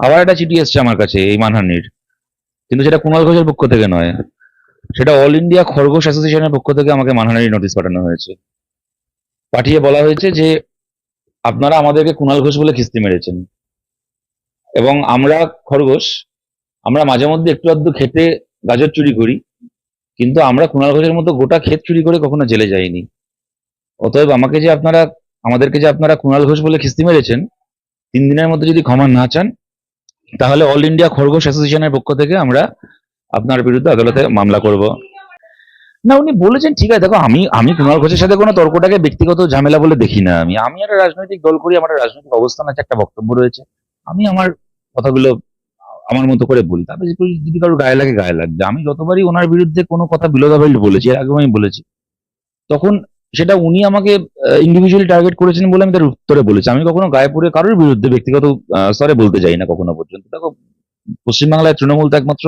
আবার একটা চিঠি এসছে আমার কাছে এই মানহানির, কিন্তু সেটা কুণাল ঘোষের পক্ষ থেকে নয়, সেটা অল ইন্ডিয়া খরগোশ অ্যাসোসিয়েশনের পক্ষ থেকে আমাকে মানহানির নোটিশ পাঠানো হয়েছে। পাঠিয়ে বলা হয়েছে যে আপনারা আমাদেরকে কুণাল ঘোষ বলে খিস্তি মেরেছেন, এবং আমরা খরগোশ, আমরা মাঝে মধ্যে একটু আধটু খেতে গাজর চুরি করি, কিন্তু আমরা কুণাল ঘোষের মতো গোটা ক্ষেত চুরি করে কখনো জেলে যাইনি। অতএব আমাদেরকে যে আপনারা কুণাল ঘোষ বলে খিস্তি মেরেছেন, 3 দিনের মধ্যে যদি ক্ষমা না চান, তাহলে অল ইন্ডিয়া খরগোশ অ্যাসোসিয়েশনের পক্ষ থেকে আমরা আপনার বিরুদ্ধে আদালতে মামলা করব। না, উনি বলেছেন ঠিক আছে। দেখো, আমি আমি কুণাল ঘোষের সাথে কোনো তর্কটাকে ব্যক্তিগত ঝামেলা বলে দেখি না। আমি আমি একটা রাজনৈতিক দল করি, আমার একটা রাজনৈতিক অবস্থান আছে, একটা বক্তব্য রয়েছে। আমি আমার কথাগুলো আমার মতো করে বলি, তাতে যদি কারো গায়ে লাগে গায়ে লাগবে। আমি যতবারই ওনার বিরুদ্ধে কোনো কথা বিলোদাবাইল বলেছি, এর আগেও আমি বলেছি, তখন সেটা উনি আমাকে ইন্ডিভিজুয়ালি টার্গেট করেছেন বলে আমি তার উত্তরে বলেছি। আমি কখনো গায়ে পড়ে কারোর বিরুদ্ধে ব্যক্তিগত স্তরে বলতে যাই না কখনো পর্যন্ত। দেখো, পশ্চিমবাংলায় তৃণমূল তো একমাত্র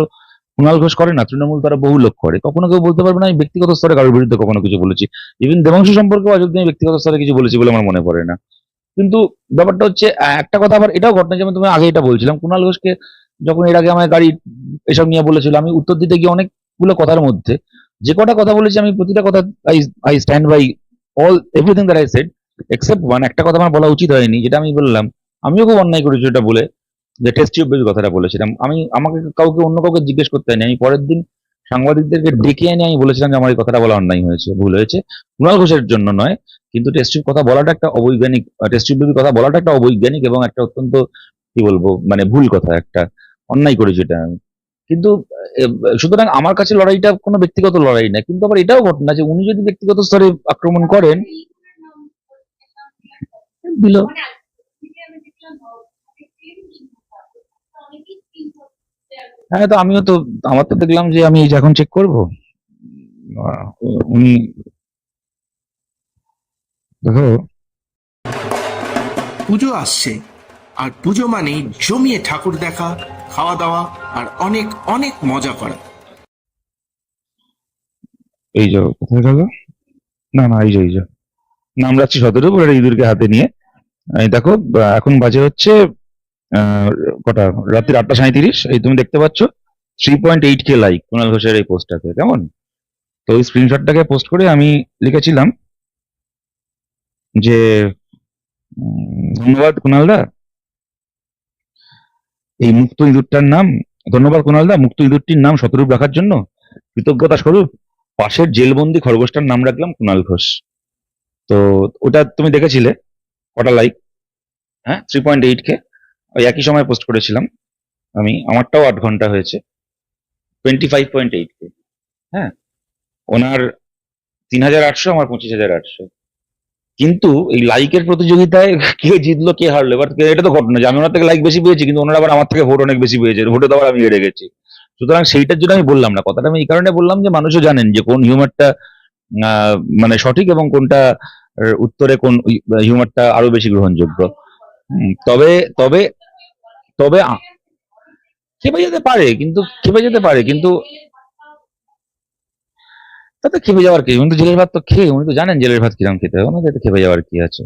কুণাল ঘোষ করে না, তৃণমূল তারা বহু লোক করে। কখনো কেউ বলতে পারবে না আমি ব্যক্তিগত স্তরে কারোর বিরুদ্ধে কখনো কিছু বলেছি। ইভেন দেবাংশু সম্পর্কেও আজ অব্দি আমি ব্যক্তিগত স্তরে কিছু বলেছি বলে আমার মনে পড়ে না। কিন্তু ব্যাপারটা হচ্ছে, একটা কথা আবার এটাও ঘটনা, যেমন তুমি আগে এটা বলছিলাম, কুণাল ঘোষকে যখন এর আগে আমার গাড়ি এসব নিয়ে বলেছিল, আমি উত্তর দিতে গিয়ে অনেকগুলো কথার মধ্যে যে কটা কথা বলেছি, আমি প্রতিটা কথা I I stand by all everything that I said, except one. একটা কথা আমার বলা উচিত হয়নি, যেটা আমি বললাম। আমিও খুব অন্যায় করেছি এটা বলে, যে টেস্ট টিউব বেবি কথাটা বলেছিলাম। আমাকে কাউকে, অন্য কাউকে জিজ্ঞেস করতে হয়নি। আমি পরের দিন সাংবাদিকদেরকে ডেকে এনে আমি বলেছিলাম যে আমার এই কথাটা বলা অন্যায় হয়েছে, ভুল হয়েছে, কুণাল ঘোষের জন্য নয়। কিন্তু টেস্ট টিউব কথা বলাটা একটা অবৈজ্ঞানিক, টেস্ট টিউব বেবি কথা বলাটা একটা অবৈজ্ঞানিক এবং একটা অত্যন্ত, কি বলবো, মানে ভুল কথা, একটা অন্যায় করেছি এটা আমি। কিন্তু সুতরাং আমার কাছে লড়াইটা কোনো ব্যক্তিগত লড়াই না। কিন্তু আবার এটাও ঘটনা যে উনি যদি ব্যক্তিগত স্তরে আক্রমণ করেন, দিল। হ্যাঁ, তো আমিও তো, আমার তো দেখলাম যে আমি এই যে এখন চেক করবো, উনি, দেখো, পুজো আসছে, আর পুজো মানেই জমিয়ে ঠাকুর দেখা, খাওয়া দাওয়া আর অনেক অনেক মজা করা। এই যে কোথায় গেল, না না, এই যে নাম রাখছি 17 পরে ইঁদুরকে হাতে নিয়ে। এই দেখো, এখন বাজে হচ্ছে আহ, কটা, রাত্রি 8টা 37। এই তুমি দেখতে পাচ্ছ 3.8K লাইক কুণাল ঘোষের এই পোস্টটাতে, কেমন? তো ওই স্ক্রিনশটটাকে পোস্ট করে আমি লিখেছিলাম যে ধন্যবাদ কুণাল দা, এই মুক্ত ইঁদুরটার নাম, ধন্যবাদ কুণাল দা, মুক্ত ইঁদুরটির নাম শতরূপ রাখার জন্য কৃতজ্ঞতা স্বরূপ পাশের জেলবন্দি খরগোশটার নাম রাখলাম কুণাল ঘোষ। তো ওটা তুমি দেখেছিলে কটা লাইক? হ্যাঁ, 3.8K। ওই একই সময় পোস্ট করেছিলাম আমি, আমারটাও 8 ঘন্টা হয়েছে, 25.8K। হ্যাঁ, ওনার 3,800, আমার 25,800। কিন্তু এই লাইকের প্রতিযোগিতায় কে জিতলো কে হারলো, এবার এটা তো ঘটনা যে আমি ওনার থেকে লাইক বেশি পেয়েছি, কিন্তু ওনারা আবার আমার থেকে ভোট অনেক বেশি পেয়েছে, ভোটে তো আবার আমি হেরে গেছি। সুতরাং সেইটার জন্য আমি বললাম না কথাটা, আমি এই কারণে বললাম যে মানুষও জানেন যে কোন হিউমারটা মানে সঠিক, এবং কোনটা উত্তরে কোন হিউমারটা আরো বেশি গ্রহণযোগ্য। তবে তবে তবে খেপে যেতে পারে, কিন্তু খেপে যেতে পারে, কিন্তু তাতে খেপে যাওয়ার কি? উনি তো জেলের ভাত তো খেয়ে, উনি তো জানেন জেলের ভাত কিরকম খেতে হয়, ওনাদের খেপে যাওয়ার কি আছে?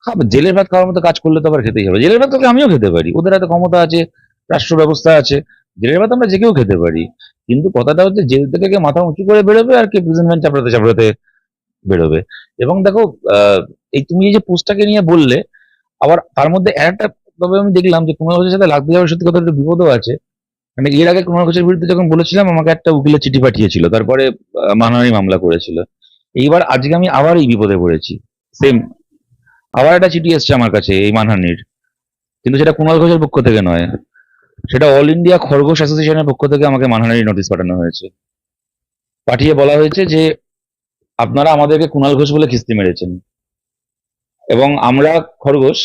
খাবে, জেলের ভাত খাওয়ার মতো কাজ করলে তো আবার খেতেই হবে। জেলের ভাত তো আমিও খেতে পারি, ওদের হাতে ক্ষমতা আছে, রাষ্ট্র ব্যবস্থা আছে, জেলের ভাত আমরা যে কেউ খেতে পারি। কিন্তু কথাটা হচ্ছে জেল থেকে কে মাথা উঁচু করে বেরোবে, আর কে প্রিজন ভ্যান চাপড়াতে চাপড়াতে বেরোবে। এবং দেখো, এই তুমি এই যে পোস্টটাকে নিয়ে বললে, আবার তার মধ্যে একটা, তবে আমি দেখলাম যে কুমার ঘোষের সাথে লাগতে যাওয়ার সত্যি কথা একটু বিপদও আছে। মানে এর আগে কুমার ঘোষের বিরুদ্ধে যখন বলেছিলাম, আমাকে একটা উকিলের চিঠি পাঠিয়েছিল, তারপরে মানহানি মামলা করেছিল। এইবার আজকে আমি আবার এই বিপদে পড়েছি। সেম, আবার একটা চিঠি এসছে আমার কাছে এই মানহানির, কিন্তু সেটা কুণাল ঘোষের পক্ষ থেকে নয়, সেটা অল ইন্ডিয়া খরগোশ অ্যাসোসিয়েশনের পক্ষ থেকে আমাকে মানহানির নোটিশ পাঠানো হয়েছে। পাঠিয়ে বলা হয়েছে যে আপনারা আমাদেরকে কুণাল ঘোষ বলে খিস্তি মেরেছেন, এবং আমরা খরগোশ,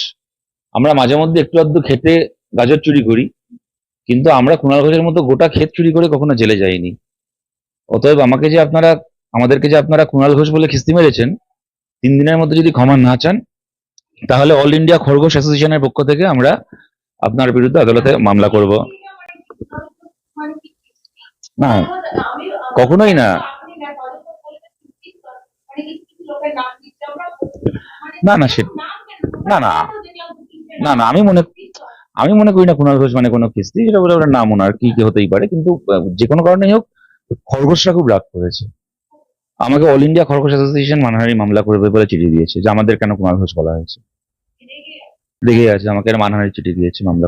আমরা মাঝে মধ্যে একটু আধটু খেতে গাজর চুরি করি, কিন্তু আমরা কুণাল ঘোষের মতো গোটা ক্ষেত চুরি করে কখনো জেলে যাইনি। অতএব আমাদেরকে যে আপনারা কুণাল ঘোষ বলে খিস্তি মেরেছেন, 3 দিনের মধ্যে যদি ক্ষমা না চান, তাহলে অল ইন্ডিয়া খরগোশ অ্যাসোসিয়েশনের পক্ষ থেকে আমরা আপনার বিরুদ্ধে আদালতে মামলা করব। না, কখনোই না। না না, সে, না না, না না, আমি মনে করি না কুণাল ঘোষ মানে কোনো কিস্তি, এটা বলে ওটা নাম ওনার কি কি হতেই পারে, কিন্তু যে কোনো কারণেই হোক খরগোশরা খুব রাগ করেছে। আমাকে অল ইন্ডিয়া খরগোশ অ্যাসোসিয়েশন মানহানি মামলা করবে বলে চিঠি দিয়েছে, যে আমাদের কেন কুণাল ঘোষ বলা হয়েছে। লেগে আছে, আমাকে একটা মানহানির চিঠি দিয়েছে মামলা